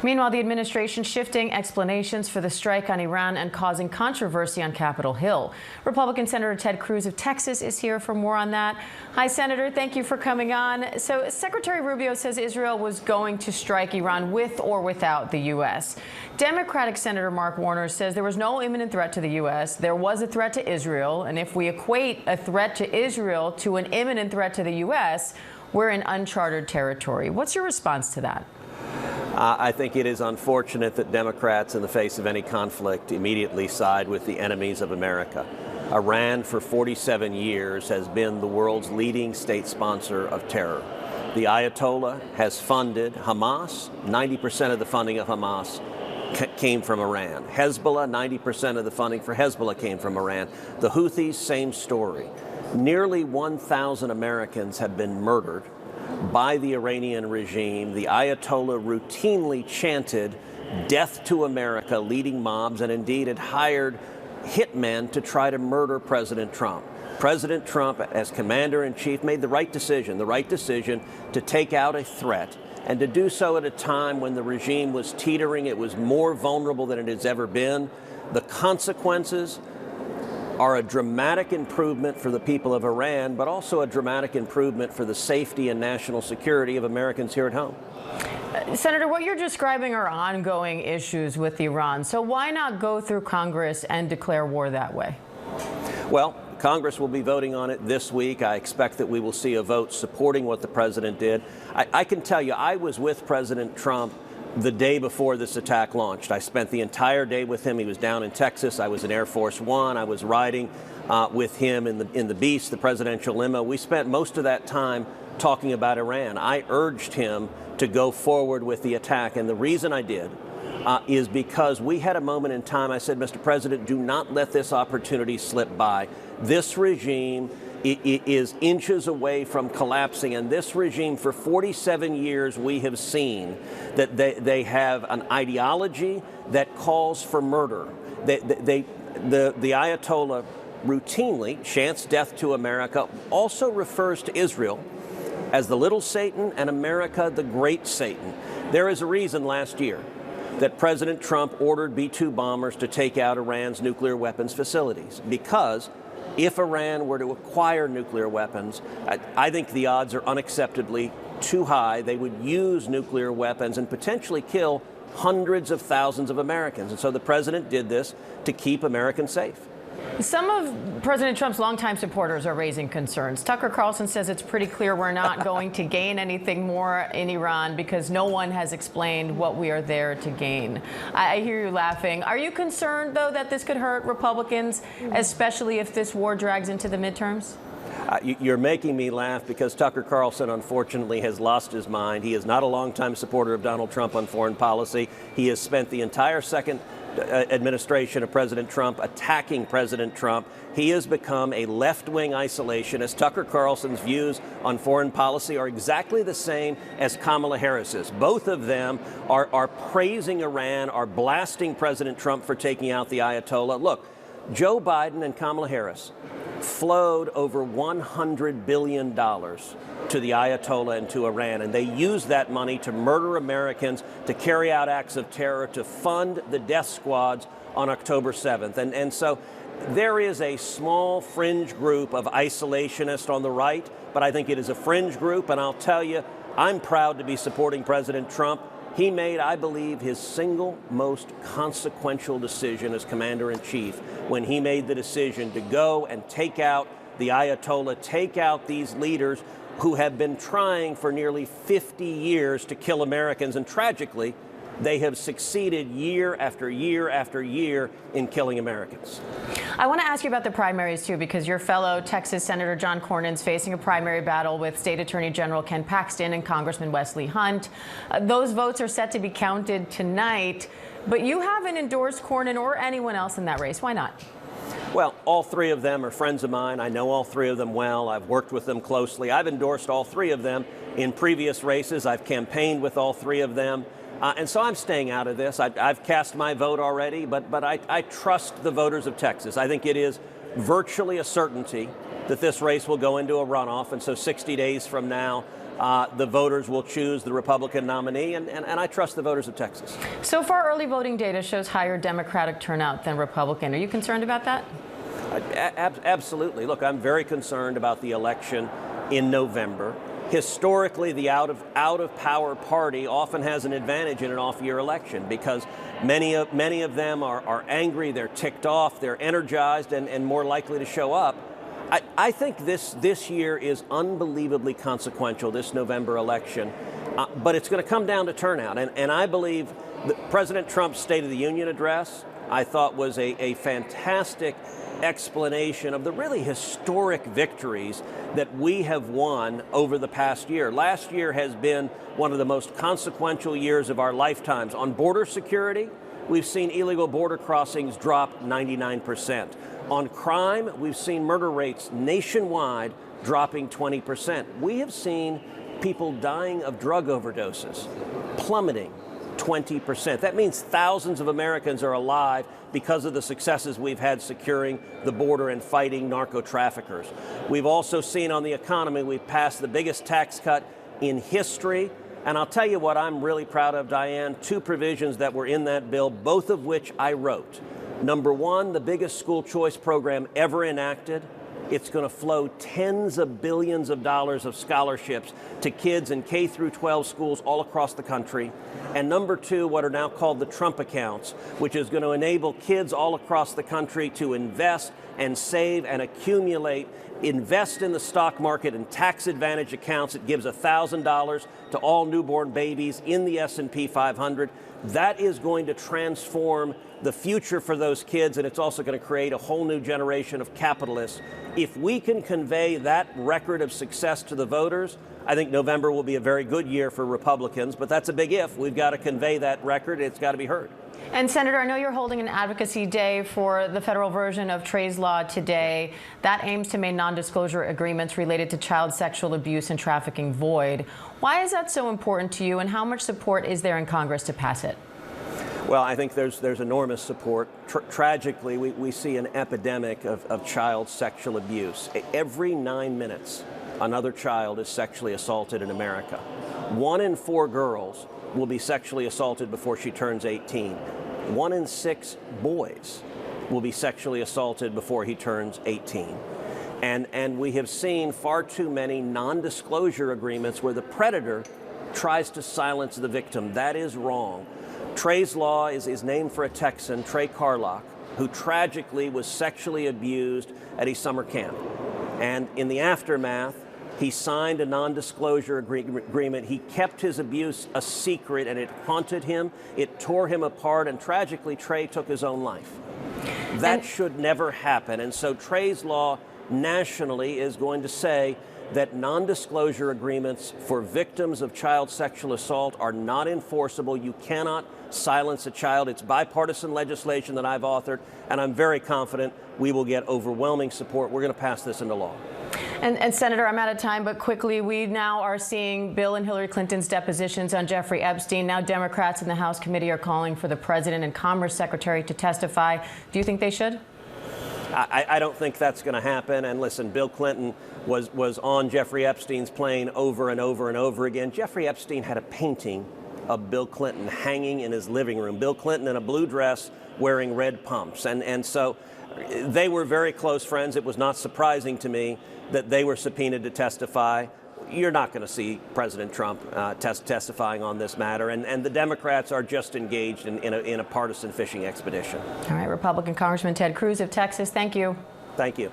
Meanwhile, the administration shifting explanations for the strike on Iran and causing controversy on Capitol Hill. Republican Senator Ted Cruz of Texas is here for more on that. Hi, Senator. Thank you for coming on. So Secretary Rubio says Israel was going to strike Iran with or without the U.S. Democratic Senator Mark Warner says there was no imminent threat to the U.S. There was a threat to Israel. And if we equate a threat to Israel to an imminent threat to the U.S., we're in uncharted territory. What's your response to that? I think it is unfortunate that Democrats, in the face of any conflict, immediately side with the enemies of America. Iran, for 47 years, has been the world's leading state sponsor of terror. The Ayatollah has funded Hamas. 90% of the funding of Hamas came from Iran. Hezbollah, 90% of the funding for Hezbollah came from Iran. The Houthis, same story. Nearly 1,000 Americans have been murdered by the Iranian regime. The Ayatollah routinely chanted death to America, leading mobs, and indeed had hired hitmen to try to murder President Trump. President Trump, as commander-in-chief, made the right decision to take out a threat, and to do so at a time when the regime was teetering. It was more vulnerable than it has ever been. The consequences are a dramatic improvement for the people of Iran, but also a dramatic improvement for the safety and national security of Americans here at home. Senator, what you're describing are ongoing issues with Iran. So why not go through Congress and declare war that way? Well, Congress will be voting on it this week. I expect that we will see a vote supporting what the president did. I can tell you, I was with President Trump the day before this attack launched. I spent the entire day with him. He was down in Texas. I was in Air Force One. I was riding with him in the Beast, the presidential limo. We spent most of that time talking about Iran. I urged him to go forward with the attack, and the reason I did is because we had a moment in time. I said, Mr. President, do not let this opportunity slip by. This regime is inches away from collapsing, and this regime, for 47 years, we have seen that they have an ideology that calls for murder. The Ayatollah routinely chants death to America, also refers to Israel as the little Satan and America the great Satan. There is a reason last year that President Trump ordered B-2 bombers to take out Iran's nuclear weapons facilities, because if Iran were to acquire nuclear weapons, I think the odds are unacceptably too high. They would use nuclear weapons and potentially kill hundreds of thousands of Americans. And so the president did this to keep Americans safe. Some of President Trump's longtime supporters are raising concerns. Tucker Carlson says it's pretty clear we're not going to gain anything more in Iran because no one has explained what we are there to gain. I hear you laughing. Are you concerned, though, that this could hurt Republicans, especially if this war drags into the midterms? You're making me laugh because Tucker Carlson, unfortunately, has lost his mind. He is not a longtime supporter of Donald Trump on foreign policy. He has spent the entire second administration of President Trump attacking President Trump. He has become a left-wing isolationist. Tucker Carlson's views on foreign policy are exactly the same as Kamala Harris's. Both of them are praising Iran, are blasting President Trump for taking out the Ayatollah. Look, Joe Biden and Kamala Harris flowed over $100 billion to the Ayatollah and to Iran, and they used that money to murder Americans, to carry out acts of terror, to fund the death squads on October 7th. And so there is a small fringe group of isolationists on the right, but I think it is a fringe group, and I'll tell you, I'm proud to be supporting President Trump. He made, I believe, his single most consequential decision as commander-in-chief when he made the decision to go and take out the Ayatollah, take out these leaders who have been trying for nearly 50 years to kill Americans. And tragically, they have succeeded year after year after year in killing Americans. I want to ask you about the primaries, too, because your fellow Texas Senator John Cornyn's facing a primary battle with State Attorney General Ken Paxton and Congressman Wesley Hunt. Those votes are set to be counted tonight, but you haven't endorsed Cornyn or anyone else in that race. Why not? Well, all three of them are friends of mine. I know all three of them well. I've worked with them closely. I've endorsed all three of them in previous races. I've campaigned with all three of them. And so I'm staying out of this. I've cast my vote already, but I trust the voters of Texas. I think it is virtually a certainty that this race will go into a runoff. And so 60 days from now, the voters will choose the Republican nominee, and I trust the voters of Texas. So far, early voting data shows higher Democratic turnout than Republican. Are you concerned about that? Absolutely. Look, I'm very concerned about the election in November. Historically, the out of power party often has an advantage in an off-year election because many of them are angry, they're ticked off, they're energized, and more likely to show up. I think this year is unbelievably consequential, this November election, but it's going to come down to turnout. And I believe that President Trump's State of the Union address, I thought, was a fantastic explanation of the really historic victories that we have won over the past year. Last year has been one of the most consequential years of our lifetimes. On border security, we've seen illegal border crossings drop 99%. On crime, we've seen murder rates nationwide dropping 20%. We have seen people dying of drug overdoses plummeting 20%. That means thousands of Americans are alive because of the successes we've had securing the border and fighting narco traffickers. We've also seen on the economy, we've passed the biggest tax cut in history. And I'll tell you what I'm really proud of, Diane, two provisions that were in that bill, both of which I wrote. Number one, the biggest school choice program ever enacted. It's going to flow tens of billions of dollars of scholarships to kids in K through 12 schools all across the country. And number two, what are now called the Trump accounts, which is going to enable kids all across the country to invest and save and accumulate, invest in the stock market in tax advantage accounts. It gives $1,000 to all newborn babies in the S&P 500. That is going to transform the future for those kids, and it's also going to create a whole new generation of capitalists. If we can convey that record of success to the voters, I think November will be a very good year for Republicans, but that's a big if. We've got to convey that record. It's got to be heard. And Senator, I know you're holding an advocacy day for the federal version of Trey's Law today. That aims to make non-disclosure agreements related to child sexual abuse and trafficking void. Why is that so important to you, and how much support is there in Congress to pass it? Well, I think there's enormous support. Tragically, we see an epidemic of child sexual abuse. Every 9 minutes, another child is sexually assaulted in America. 1 in 4 girls will be sexually assaulted before she turns 18. 1 in 6 boys will be sexually assaulted before he turns 18. And we have seen far too many non-disclosure agreements where the predator tries to silence the victim. That is wrong. Trey's Law is named for a Texan, Trey Carlock, who tragically was sexually abused at a summer camp. And in the aftermath, he signed a non-disclosure agreement. He kept his abuse a secret, and it haunted him. It tore him apart, and tragically, Trey took his own life. That should never happen. And so Trey's Law nationally is going to say that non-disclosure agreements for victims of child sexual assault are not enforceable. You cannot silence a child. It's bipartisan legislation that I've authored, and I'm very confident we will get overwhelming support. We're going to pass this into law. And Senator, I'm out of time, but quickly, we now are seeing Bill and Hillary Clinton's depositions on Jeffrey Epstein. Now Democrats in the House committee are calling for the President and Commerce Secretary to testify. Do you think they should? I don't think that's going to happen. And listen, Bill Clinton was on Jeffrey Epstein's plane over and over and over again. Jeffrey Epstein had a painting of Bill Clinton hanging in his living room. Bill Clinton in a blue dress wearing red pumps. And so they were very close friends. It was not surprising to me that they were subpoenaed to testify. You're not going to see President Trump testifying on this matter. And the Democrats are just engaged in a partisan fishing expedition. All right, Republican Congressman Ted Cruz of Texas, thank you. Thank you.